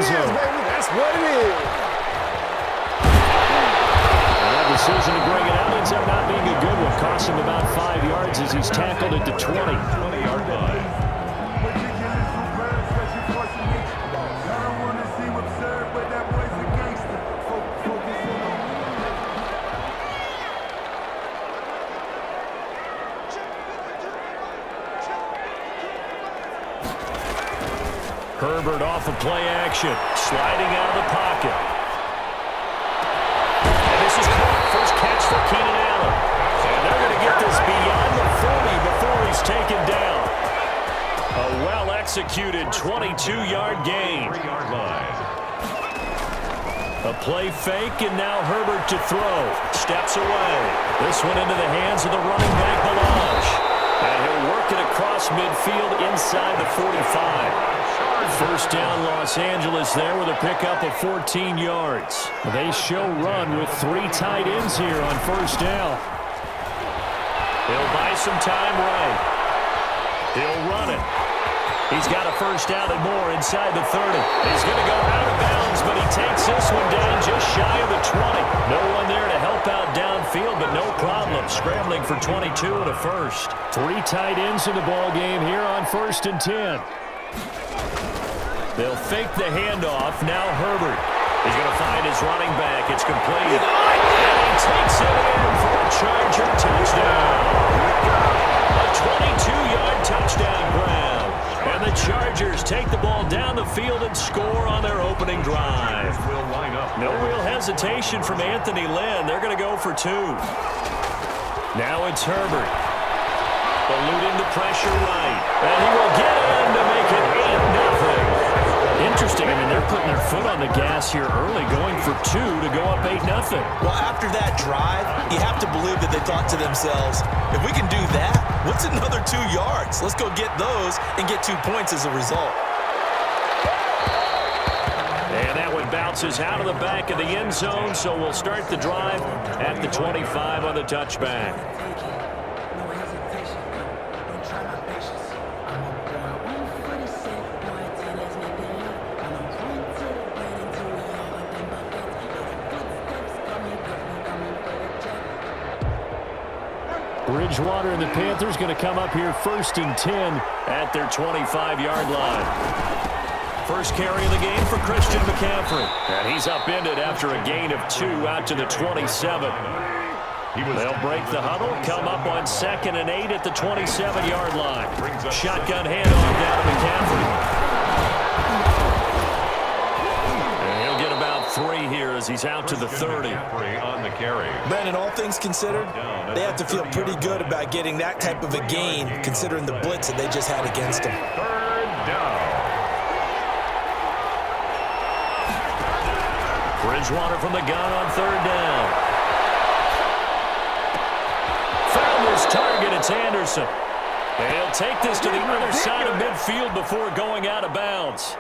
end zone. Baby. That's what it is. And that decision to bring it out ends up not being a good one. Cost him about 5 yards as he's tackled at the 20. 20-yard line. Herbert off of play action, sliding out of the pocket. And this is caught. First catch for Keenan Allen. And they're going to get this beyond the 40 before he's taken down. A well-executed 22-yard gain. 3-yard line. A play fake, and now Herbert to throw. Steps away. This one into the hands of the running back, Balazs. And he'll work it across midfield inside the 45. First down, Los Angeles there with a pickup of 14 yards. They show run with 3 tight ends here on first down. He'll buy some time right. He'll run it. He's got a first down and more inside the 30. He's going to go out of bounds, but he takes this one down just shy of the 20. No one there to help out downfield, but no problem. Scrambling for 22 and a first. 3 tight ends in the ball game here on 1st and 10. They'll fake the handoff. Now Herbert is going to find his running back. It's complete. And he takes it in for a Charger touchdown. A 22-yard touchdown grab. And the Chargers take the ball down the field and score on their opening drive. No real hesitation from Anthony Lynn. They're going to go for 2. Now it's Herbert. Eluding the pressure right. And he will get in to make it 8-0. Interesting. I mean, they're putting their foot on the gas here early, going for 2 to go up 8-0. Well, after that drive, you have to believe that they thought to themselves, if we can do that, what's another 2 yards? Let's go get those and get 2 points as a result. And that one bounces out of the back of the end zone, so we'll start the drive at the 25 on the touchback. Bridgewater and the Panthers going to come up here 1st and 10 at their 25-yard line. First carry of the game for Christian McCaffrey. And he's upended after a gain of 2 out to the 27. They'll break the huddle, come up on 2nd and 8 at the 27-yard line. Shotgun handoff down to McCaffrey. Get about 3 here as he's out to the 30. On the carry. Brandon, all things considered, they have to feel pretty good about getting that type of a gain, considering the blitz that they just had against them. 3rd down. Bridgewater from the gun on 3rd down. Found his target. It's Anderson. And he'll take this to the other side of midfield before going out of bounds.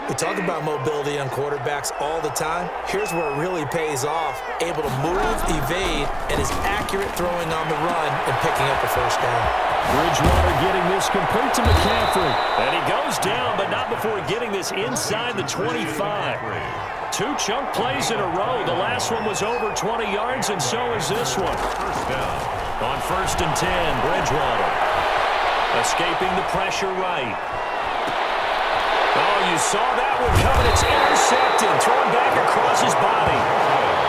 We talk about mobility on quarterbacks all the time. Here's where it really pays off. Able to move, evade, and is accurate throwing on the run and picking up a first down. Bridgewater getting this complete to McCaffrey. And he goes down, but not before getting this inside the 25. 2 chunk plays in a row. The last one was over 20 yards, and so is this one. First down. On 1st and 10, Bridgewater. Escaping the pressure right. Oh, you saw that one coming. It's intercepted. Thrown back across his body.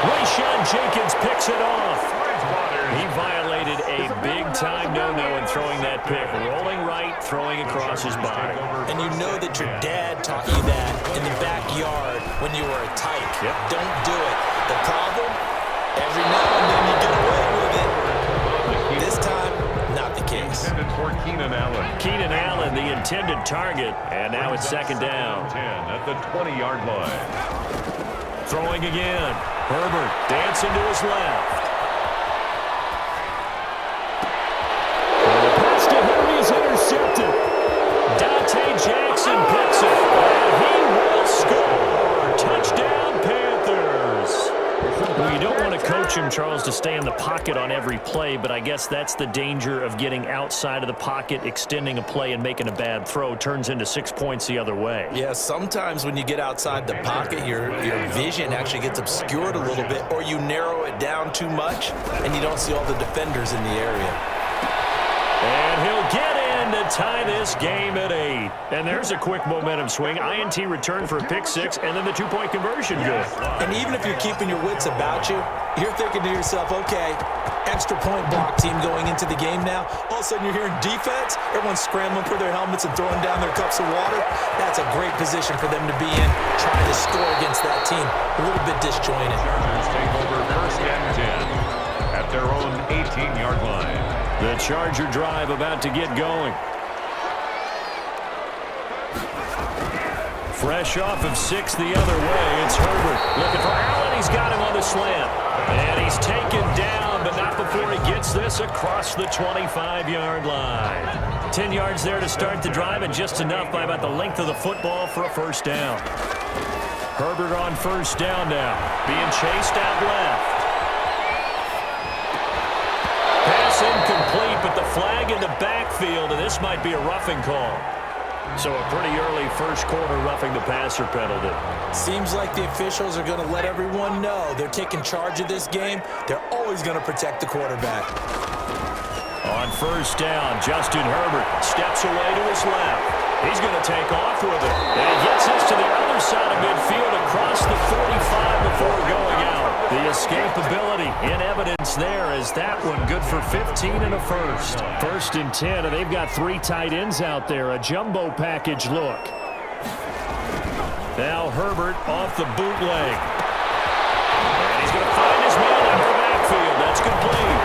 Rayshon Jenkins picks it off. He violated a big-time no-no in throwing that pick. Rolling right, throwing across his body. And you know that your dad taught you that in the backyard when you were a tyke. Yep. Don't do it. The problem, every now and then you get away with it. This time, not the case. Intended for Keenan Allen. Keenan Allen, the intended target. And now it's 2nd down. 10 at the 20-yard line. Throwing again. Herbert dancing to his left. The pass to Henry is intercepted. Dante Jackson picks it. And he will score. Touchdown, Panthers. Well, you don't want to coach coach him, Charles, to stay in the pocket on every play, but I guess that's the danger of getting outside of the pocket, extending a play, and making a bad throw. Turns into 6 points the other way. Yeah, sometimes when you get outside the pocket, your vision actually gets obscured a little bit, or you narrow it down too much, and you don't see all the defenders in the area. And he'll get in to tie this game at 8. And there's a quick momentum swing. INT return for a pick 6, and then the 2-point conversion good. And even if you're keeping your wits about you, you're thinking to yourself, okay, extra point block team going into the game now. All of a sudden you're hearing defense. Everyone's scrambling for their helmets and throwing down their cups of water. That's a great position for them to be in, trying to score against that team. A little bit disjointed. Chargers take over first and 10 at their own 18-yard line. The Charger drive about to get going. Fresh off of 6 the other way, it's Herbert. Looking for Allen, he's got him on the slant. And he's taken down, but not before he gets this across the 25-yard line. 10 yards there to start the drive, and just enough by about the length of the football for a first down. Herbert on first down now, being chased out left. Pass incomplete, but the flag in the backfield, and this might be a roughing call. So a pretty early first quarter roughing the passer penalty. Seems like the officials are going to let everyone know they're taking charge of this game. They're always going to protect the quarterback. On first down, Justin Herbert steps away to his left. He's going to take off with it. And he gets this to the other side of midfield across the 45 before going out. The escapability in evidence there as that one good for 15 and a first. First and 10, and they've got 3 tight ends out there. A jumbo package look. Now Herbert off the bootleg. And he's going to find his man out of the backfield. That's complete.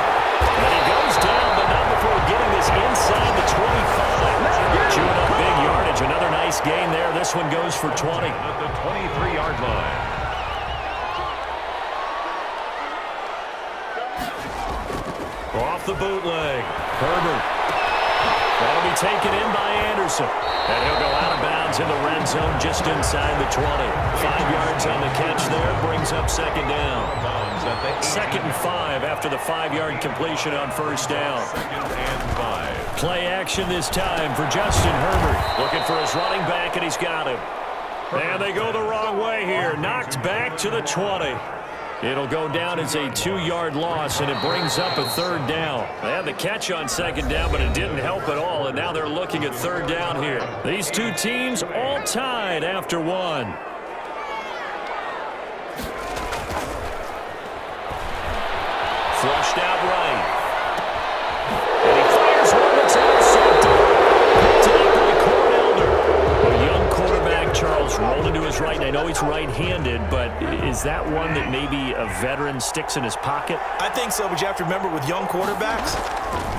And he goes down, but not before getting this inside the 25. Chewing up big yardage. Another nice gain there. This one goes for 20. At the 23-yard line. Off the bootleg. Herbert. That'll be taken in by Anderson. And he'll go out of bounds in the red zone just inside the 20. 5 yards on the catch there. Brings up second down. 2nd and 5 after the 5-yard completion on first down. 2nd and 5. Play action this time for Justin Herbert. Looking for his running back, and he's got him. And they go the wrong way here. Knocked back to the 20. It'll go down as a 2-yard loss, and it brings up a third down. They had the catch on second down, but it didn't help at all, and now they're looking at third down here. These two teams all tied after one. Flushed out right. And he fires one that's intercepted. Picked it up by Cornelder. A young quarterback, Charles, rolled into his right. And I know he's right-handed, but is that one that maybe a veteran sticks in his pocket? I think so, but you have to remember with young quarterbacks,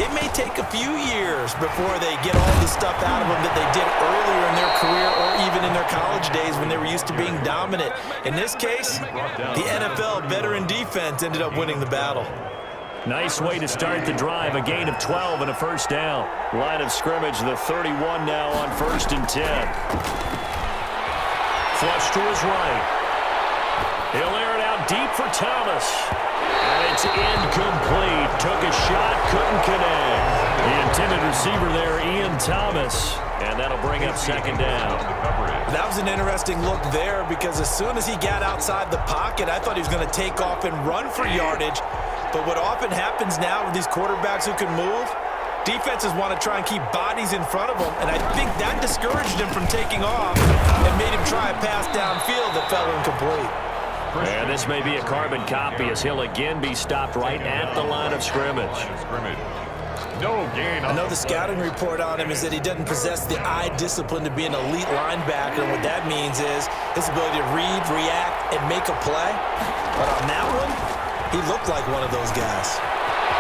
it may take a few years before they get all the stuff out of them that they did earlier in their career or even in their college days when they were used to being dominant. In this case, the NFL veteran defense ended up winning the battle. Nice way to start the drive. A gain of 12 and a first down. Line of scrimmage, the 31 now on 1st and 10. Flush to his right. He'll air it out deep for Thomas. And it's incomplete. Took a shot, couldn't connect. The intended receiver there, Ian Thomas. And that'll bring up second down. That was an interesting look there because as soon as he got outside the pocket, I thought he was going to take off and run for yardage. But what often happens now with these quarterbacks who can move, defenses want to try and keep bodies in front of them, and I think that discouraged him from taking off and made him try a pass downfield that fell incomplete. And this may be a carbon copy as he'll again be stopped right at the line of scrimmage. No gain. I know the scouting report on him is that he doesn't possess the eye discipline to be an elite linebacker, and what that means is his ability to read, react, and make a play. But on that one, he looked like one of those guys.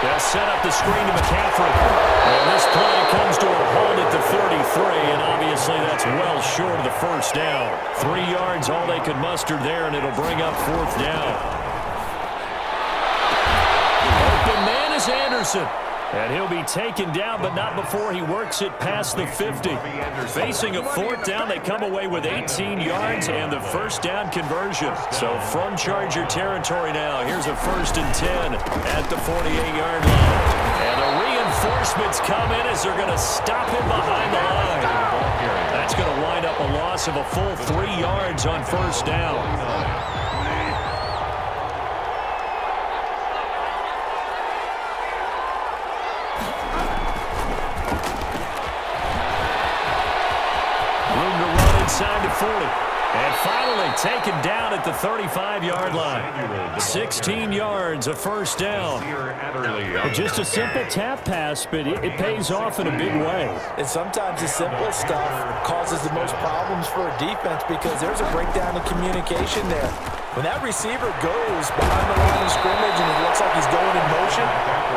They'll set up the screen to McCaffrey. And this play comes to a hold at the 33, and obviously that's well short of the first down. 3 yards, all they could muster there, and it'll bring up fourth down. Open man is Anderson. And he'll be taken down, but not before he works it past the 50. Facing a fourth down, they come away with 18 yards and the first down conversion. So from Charger territory now, here's a 1st and 10 at the 48-yard line. And the reinforcements come in as they're going to stop him behind the line. That's going to wind up a loss of a full 3 yards on 1st down. Inside to 40. And finally taken down at the 35-yard line. 16 yards, a 1st down. Just a simple tap pass, but it pays off in a big way. And sometimes the simple stuff causes the most problems for a defense because there's a breakdown in communication there. When that receiver goes behind the line of scrimmage and it looks like he's going in motion,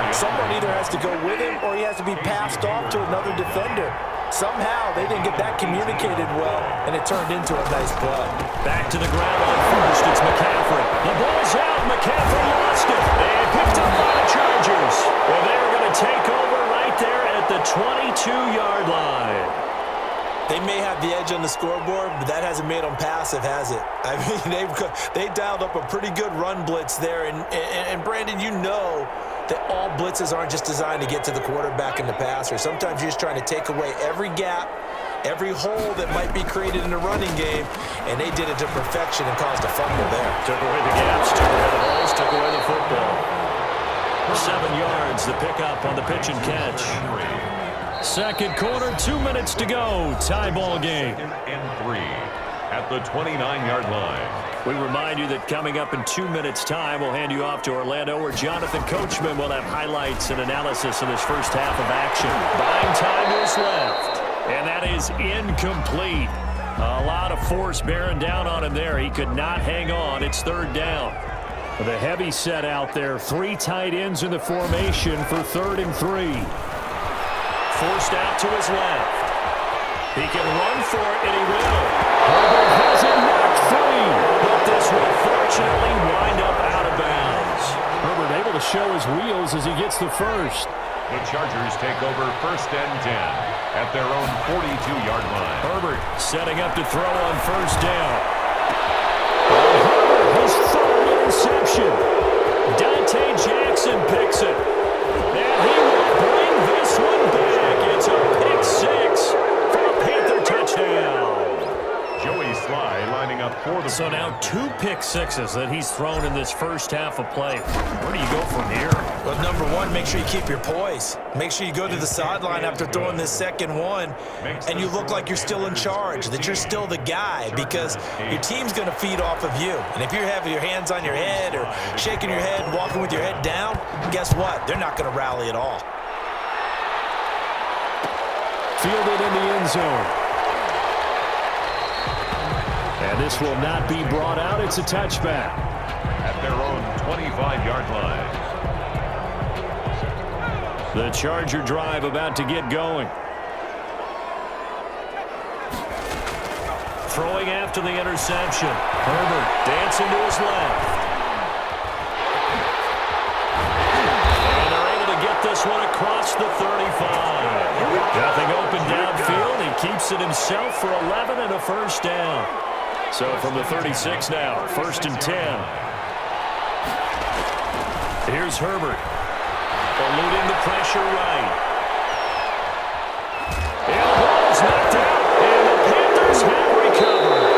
someone either has to go with him or he has to be passed off to another defender. Somehow they didn't get that communicated well, and it turned into a nice play. Back to the ground on 1st. It's McCaffrey. The ball's out. McCaffrey lost it. And picked up by the Chargers. Well, they were going to take over right there at the 22-yard line. They may have the edge on the scoreboard, but that hasn't made them passive, has it? I mean, they dialed up a pretty good run blitz there. And Brandon, you know that all blitzes aren't just designed to get to the quarterback and the passer. Sometimes you're just trying to take away every gap, every hole that might be created in the running game, and they did it to perfection and caused a fumble there. Took away the gaps, took away the holes, took away the football. 7 yards, the pickup on the pitch and catch. Second quarter, 2 minutes to go. Tie ball game. And 3 at the 29-yard line. We remind you that coming up in 2 minutes' time, we'll hand you off to Orlando, where Jonathan Coachman will have highlights and analysis in this first half of action. Buying time is left, and that is incomplete. A lot of force bearing down on him there. He could not hang on. It's 3rd down. The heavy set out there. 3 tight ends in the formation for 3rd and 3. Forced out to his left. He can run for it, and he will. Herbert has it knocked free, but this will fortunately wind up out of bounds. Herbert able to show his wheels as he gets the first. The Chargers take over 1st and 10 at their own 42-yard line. Herbert setting up to throw on 1st down. Herbert, his 3rd interception. Dante Jackson picks it. And he will bring this one back. It's a pick 6 for a Panther touchdown. Joey Sly lining up for the... So now 2 pick sixes that he's thrown in this first half of play. Where do you go from here? Well, number one, make sure you keep your poise. Make sure you go to the sideline after throwing this second one, and you look like you're still in charge, that you're still the guy, because your team's going to feed off of you. And if you're having your hands on your head or shaking your head and walking with your head down, guess what? They're not going to rally at all. Fielded in the end zone. And this will not be brought out. It's a touchback. At their own 25-yard line. The Charger drive about to get going. Throwing after the interception. Herbert dancing to his left. And they're able to get this one across the 35. Nothing open downfield. He keeps it himself for 11 and a first down. So from the 36 now, 1st and 10. Here's Herbert. Eluding the pressure right. And the ball's knocked out, and the Panthers have recovered.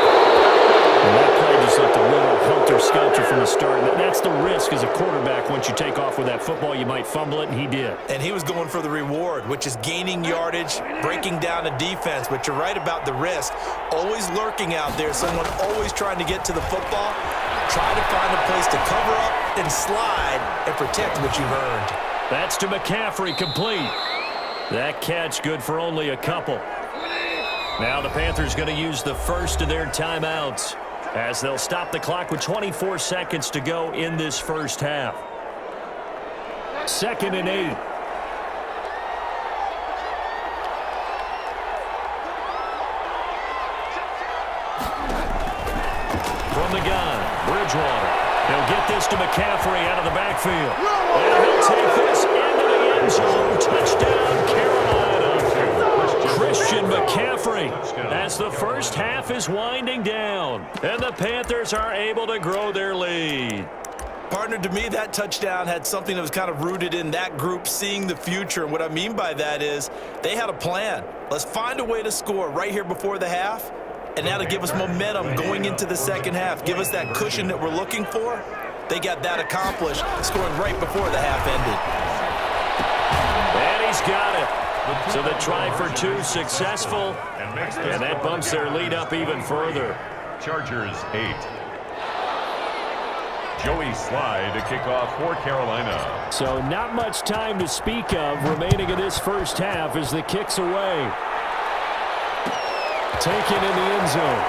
And that play just looked a little helter-skelter from the start. That's the risk as a quarterback. Once you take off with that football, you might fumble it, and he did. And he was going for the reward, which is gaining yardage, breaking down a defense. But you're right about the risk. Always lurking out there, someone always trying to get to the football. Try to find a place to cover up and slide and protect what you've earned. That's to McCaffrey, complete. That catch good for only a couple. Now the Panthers going to use the first of their timeouts as they'll stop the clock with 24 seconds to go in this first half. 2nd and 8. From the gun, Bridgewater. They'll get this to McCaffrey out of the backfield. And he'll take this into the end zone. Touchdown, Carolina. Christian McCaffrey as the first half is winding down. And the Panthers are able to grow their lead. Partner, to me, that touchdown had something that was kind of rooted in that group seeing the future. And what I mean by that is they had a plan. Let's find a way to score right here before the half, and that'll give us momentum going into the second half. Give us that cushion that we're looking for. They got that accomplished, scoring right before the half ended. And he's got it. So the try for two successful, and that bumps their lead up even further. Chargers 8. Joey Slye to kick off for Carolina. So not much time to speak of remaining in this first half as the kick's away. Taken in the end zone.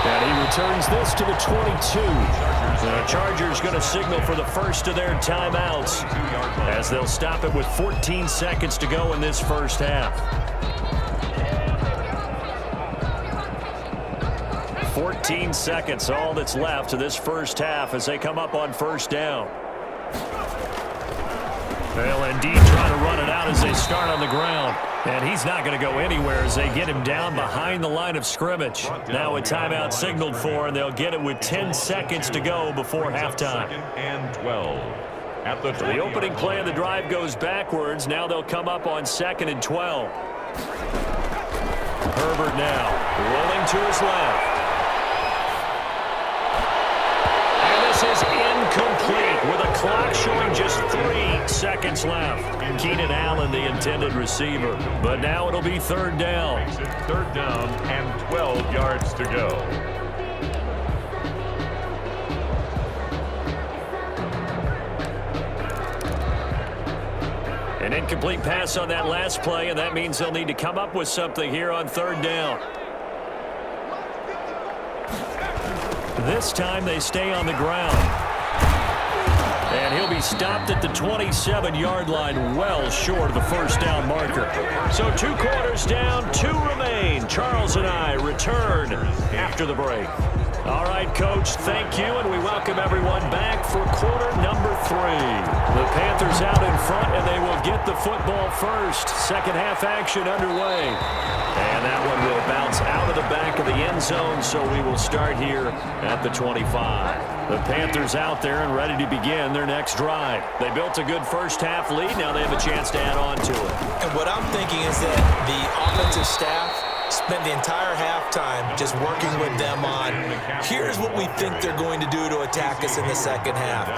And he returns this to the 22. The Chargers going to signal for the first of their timeouts as they'll stop it with 14 seconds to go in this first half. 14 seconds, all that's left to this first half as they come up on first down. Well, indeed trying to run it out as they start on the ground. And he's not going to go anywhere as they get him down behind the line of scrimmage. Now a timeout signaled for, and they'll get it with 10 seconds to go before halftime. And 12. At the opening play of the drive goes backwards. Now they'll come up on 2nd and 12. Herbert now rolling to his left. Is incomplete with a clock showing just 3 seconds left. Keenan Allen, the intended receiver. But now it'll be third down. Third down and 12 yards to go. An incomplete pass on that last play, and that means they'll need to come up with something here on third down. This time they stay on the ground. And he'll be stopped at the 27-yard line, well short of the first down marker. So 2 quarters down, 2 remain. Charles and I return after the break. All right, Coach, thank you, and we welcome everyone back for quarter number 3. The Panthers out in front, and they will get the football first. Second half action underway. And that one will bounce out of the back of the end zone, so we will start here at the 25. The Panthers out there and ready to begin their next drive. They built a good first half lead. Now they have a chance to add on to it. And what I'm thinking is that the offensive staff spent the entire halftime just working with them on, here's what we think they're going to do to attack us in the second half.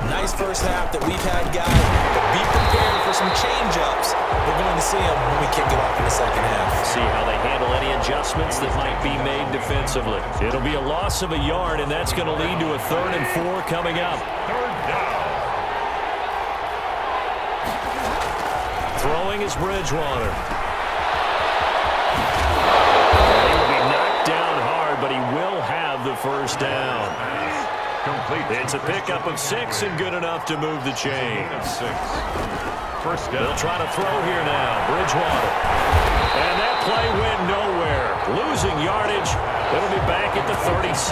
Nice first half that we've had, guys, but be prepared for some change-ups. We're going to see them when we kick it off in the second half. See how they handle any adjustments that might be made defensively. It'll be a loss of a yard, and that's going to lead to a 3rd and 4 coming up. Third down. Throwing is Bridgewater. But he will have the first down. Complete. It's a pickup of 6 and good enough to move the chains. 6. First down. They'll try to throw here now. Bridgewater. And that play went nowhere. Losing yardage. It'll be back at the 36.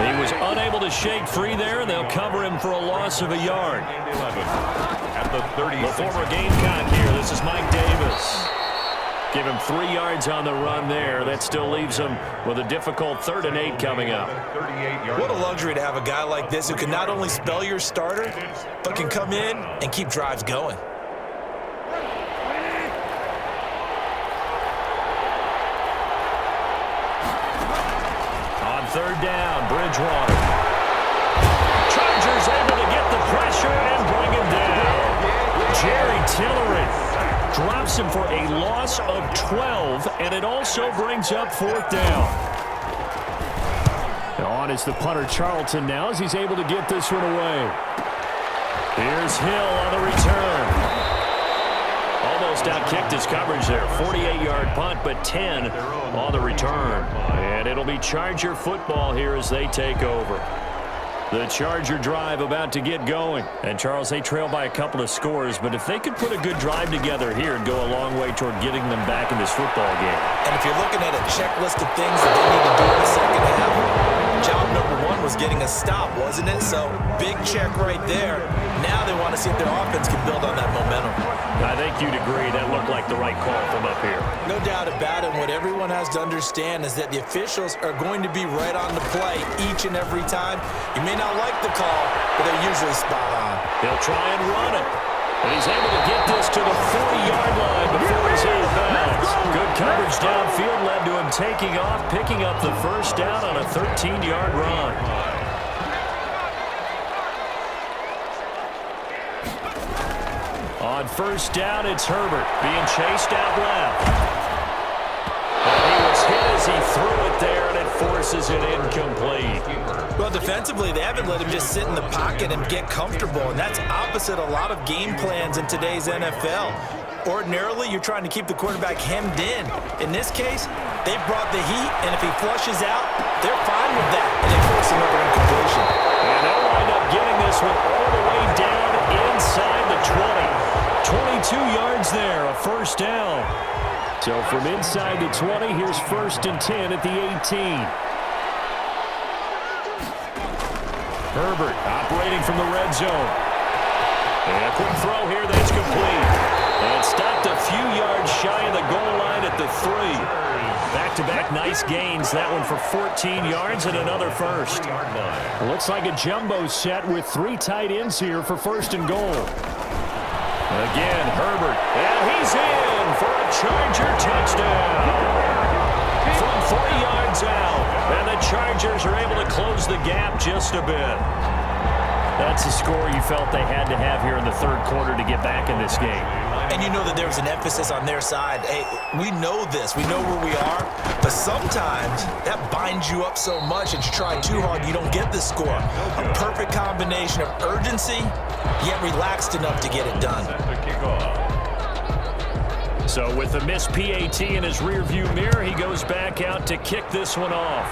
He was unable to shake free there, and they'll cover him for a loss of a yard. 11. At the 36. The former Gamecock here. This is Mike Davis. Give him 3 yards on the run there. That still leaves him with a difficult 3rd and 8 coming up. What a luxury to have a guy like this who can not only spell your starter, but can come in and keep drives going. On third down, Bridgewater. Chargers able to get the pressure and bring him down. Jerry Tillery drops him for a loss of 12, and it also brings up 4th down. On is the punter Charlton now as he's able to get this one away. Here's Hill on the return. Almost outkicked his coverage there. 48-yard punt, but 10 on the return. And it'll be Charger football here as they take over. The Charger drive about to get going. And, Charles, they trail by a couple of scores, but if they could put a good drive together here and go a long way toward getting them back in this football game. And if you're looking at a checklist of things that they need to do in the second half, Job number one was getting a stop, wasn't it? So big check right there. Now they want to see if their offense can build on that momentum. I think you'd agree that looked like the right call from up here. No doubt about it. What everyone has to understand is that the officials are going to be right on the play each and every time. You may not like the call, but they're usually spot on. He'll try and run it. And he's able to get this to the 40-yard line before he's out of bounds. Good coverage downfield led to him taking off, picking up the first down on a 13-yard run. On first down, it's Herbert being chased out left. And he was hit as he threw it there, and it forces it incomplete. Well, defensively, they haven't let him just sit in the pocket and get comfortable, and that's opposite a lot of game plans in today's NFL. Ordinarily, you're trying to keep the quarterback hemmed in. In this case, they brought the heat, and if he flushes out, they're fine with that, and they force another incompletion. And they'll wind up getting this one all the way down inside the 20. 22 yards there, a first down. So from inside the 20, here's 1st and 10 at the 18. Herbert operating from the red zone. And a quick throw here, that's complete. And stopped a few yards shy of the goal line at the 3. Back-to-back nice gains. That one for 14 yards and another first. Looks like a jumbo set with 3 tight ends here for 1st and goal. Again, Herbert. And he's in for a Charger touchdown. From 40 yards out. And the Chargers are able to close the gap just a bit. That's a score you felt they had to have here in the third quarter to get back in this game. And you know that there was an emphasis on their side. Hey, we know this. We know where we are. But sometimes that binds you up so much and you try too hard, you don't get the score. A perfect combination of urgency, yet relaxed enough to get it done. So with a missed PAT in his rearview mirror, he goes back out to kick this one off.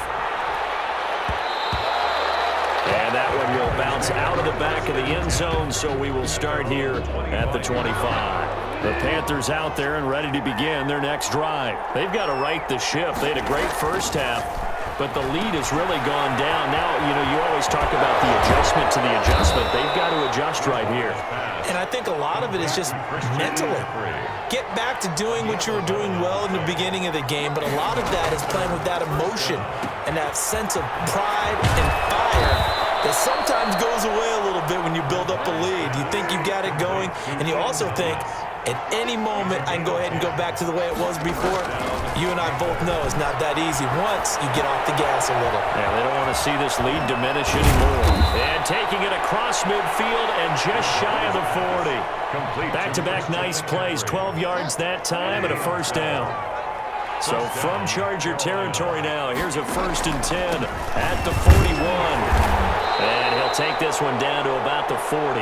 And that one will bounce out of the back of the end zone, so we will start here at the 25. The Panthers out there and ready to begin their next drive. They've got to right the ship. They had a great first half, but the lead has really gone down. Now, you always talk about the adjustment to the adjustment. They've got to adjust right here. And I think a lot of it is just mentally. Get back to doing what you were doing well in the beginning of the game, but a lot of that is playing with that emotion and that sense of pride and fire that sometimes goes away a little bit when you build up a lead. You think you got it going, and you also think, at any moment, I can go ahead and go back to the way it was before. You and I both know it's not that easy once you get off the gas a little. Yeah, they don't want to see this lead diminish anymore. And taking it across midfield and just shy of the 40. Back-to-back nice plays, 12 yards that time and a first down. So from Charger territory now, here's a 1st and 10 at the 41. And he'll take this one down to about the 40.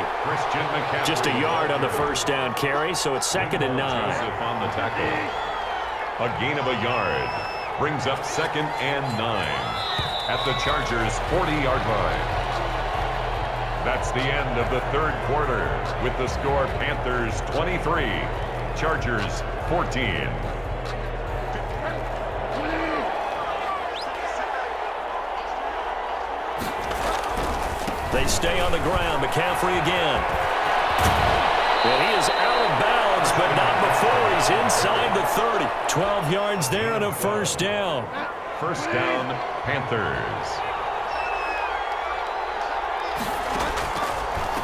Just a yard on the first down carry, so it's 2nd and 9. On the tackle. A gain of a yard brings up 2nd and 9 at the Chargers' 40-yard line. That's the end of the third quarter with the score Panthers 23, Chargers 14. They stay on the ground. McCaffrey again. And he is out of bounds, but not before he's inside the 30. 12 yards there and a first down. First down, Panthers.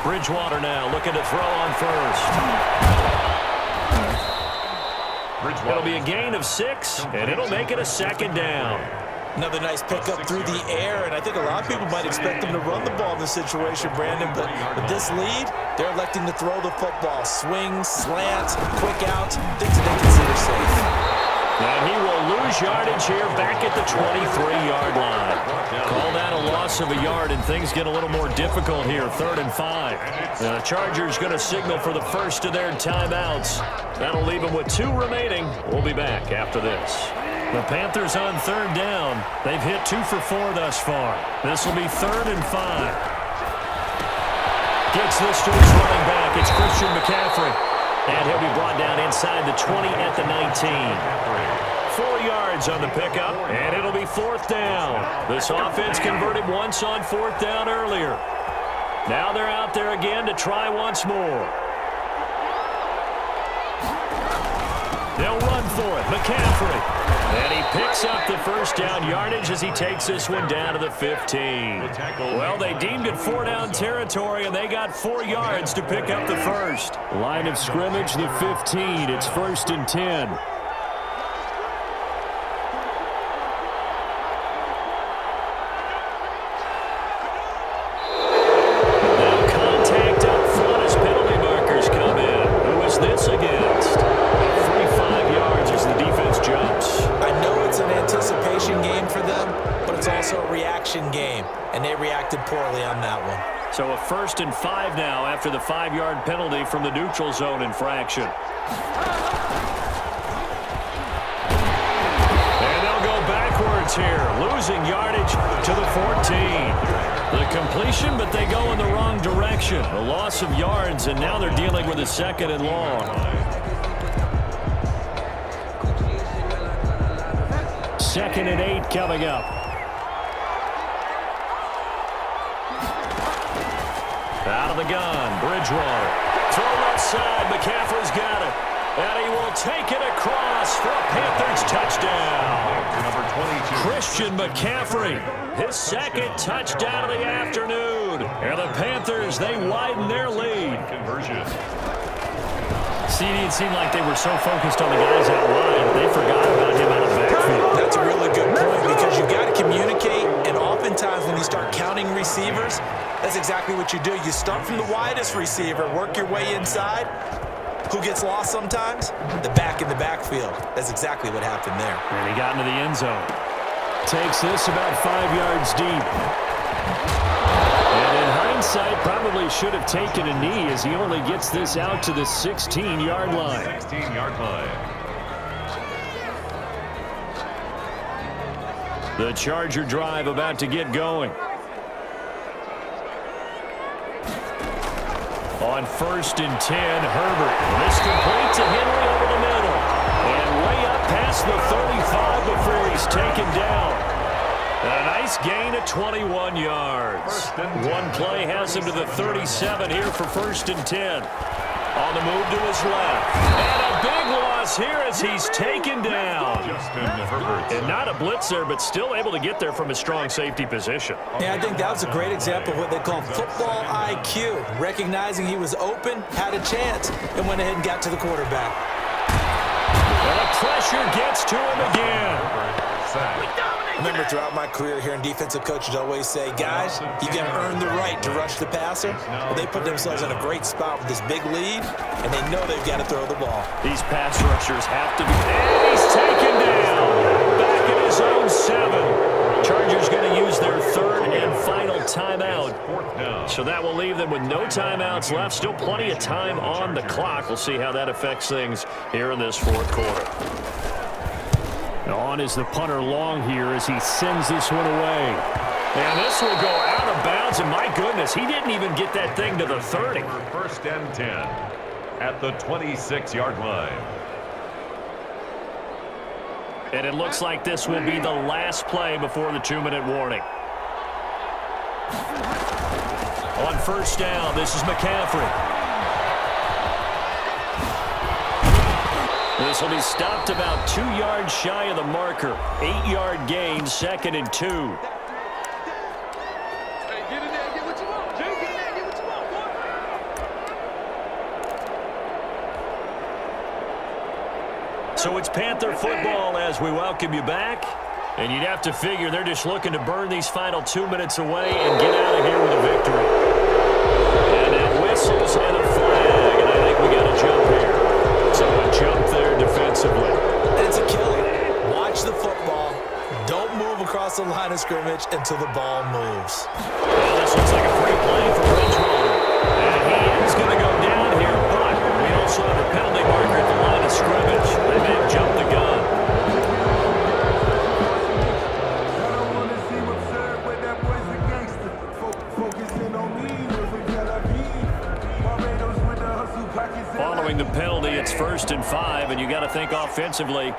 Bridgewater now looking to throw on first. It'll be a gain of 6, and it'll make it a 2nd down. Another nice pickup through the air, and I think a lot of people might expect him to run the ball in this situation, Brandon, but with this lead, they're electing to throw the football. Swings, slants, quick outs, things that they consider safe. And he will lose yardage here back at the 23-yard line. Call that a loss of a yard, and things get a little more difficult here, 3rd and 5. The Chargers going to signal for the first of their timeouts. That'll leave them with 2 remaining. We'll be back after this. The Panthers on 3rd down. They've hit 2 for 4 thus far. This will be 3rd and 5. Gets this to his running back. It's Christian McCaffrey. And he'll be brought down inside the 20 at the 19. 4 yards on the pickup, and it'll be 4th down. This offense converted once on 4th down earlier. Now they're out there again to try once more. They'll run for it. McCaffrey. And he picks up the first down yardage as he takes this one down to the 15. Well, they deemed it 4 down territory, and they got 4 yards to pick up the first. Line of scrimmage, the 15. It's 1st and 10. Now contact up front as penalty markers come in. Who is this against? 45 yards as the defense jumps. I know it's an anticipation game for them, but it's also a reaction game, and they reacted poorly on that one. So a 1st and 5 now after the 5-yard penalty from the neutral zone infraction. And they'll go backwards here, losing yardage to the 14. The completion, but they go in the wrong direction. A loss of yards, and now they're dealing with a 2nd and long. 2nd and 8 coming up. Out of the gun, Bridgewater. Throw left side, McCaffrey's got it. And he will take it across for a Panthers touchdown. Number 22. Christian McCaffrey, his 2nd touchdown of the afternoon. And the Panthers, they widen their lead. Conversion. It seemed like they were so focused on the guys out wide, they forgot about him out of the backfield. That's a really good point because you got to communicate, and oftentimes when you start counting receivers, that's exactly what you do. You start from the widest receiver, work your way inside. Who gets lost sometimes? The back in the backfield. That's exactly what happened there. And he got into the end zone. Takes this about 5 yards deep. And in hindsight, probably should have taken a knee as he only gets this out to the 16-yard line. 16-yard line. The Charger drive about to get going. On 1st and 10, Herbert. This complete to Henry over the middle. And way up past the 35 before he's taken down. And a nice gain of 21 yards. One play has him to the 37 here for 1st and 10. On the move to his left. And a big loss here as he's taken down. Justin Herbert. And not a blitzer, but still able to get there from a strong safety position. Yeah, I think that was a great example of what they call football IQ. Recognizing he was open, had a chance, and went ahead and got to the quarterback. And the pressure gets to him again. I remember throughout my career hearing defensive coaches always say, guys, you got to earn the right to rush the passer. Well, they put themselves in a great spot with this big lead, and they know they've got to throw the ball. These pass rushers have to be. And he's taken down. Back at his own 7. Chargers going to use their 3rd and final timeout. So that will leave them with no timeouts left. Still plenty of time on the clock. We'll see how that affects things here in this 4th quarter. On is the punter long here as he sends this one away. And this will go out of bounds, and my goodness, he didn't even get that thing to the 30. 1st and 10 at the 26-yard line. And it looks like this will be the last play before the 2-minute warning. On 1st down, this is McCaffrey. This will be stopped about 2 yards shy of the marker. 8-yard gain, 2nd and 2. Hey, get in there, get what you want. Jay, get in there, get what you want, boy. So it's Panther football as we welcome you back. And you'd have to figure they're just looking to burn these final 2 minutes away and get out of here with a victory. And it whistles and a flag, and I think we got a jump here. So a jump there defensively. It's a killer. Watch the football. Don't move across the line of scrimmage until the ball moves. Well, this looks like a free play for Bridgewater. And he is going to go down here, but we also have a penalty marker at the line of scrimmage. They may have jumped the gun. Following the penalty, it's 1st and 5, and you got to think offensively.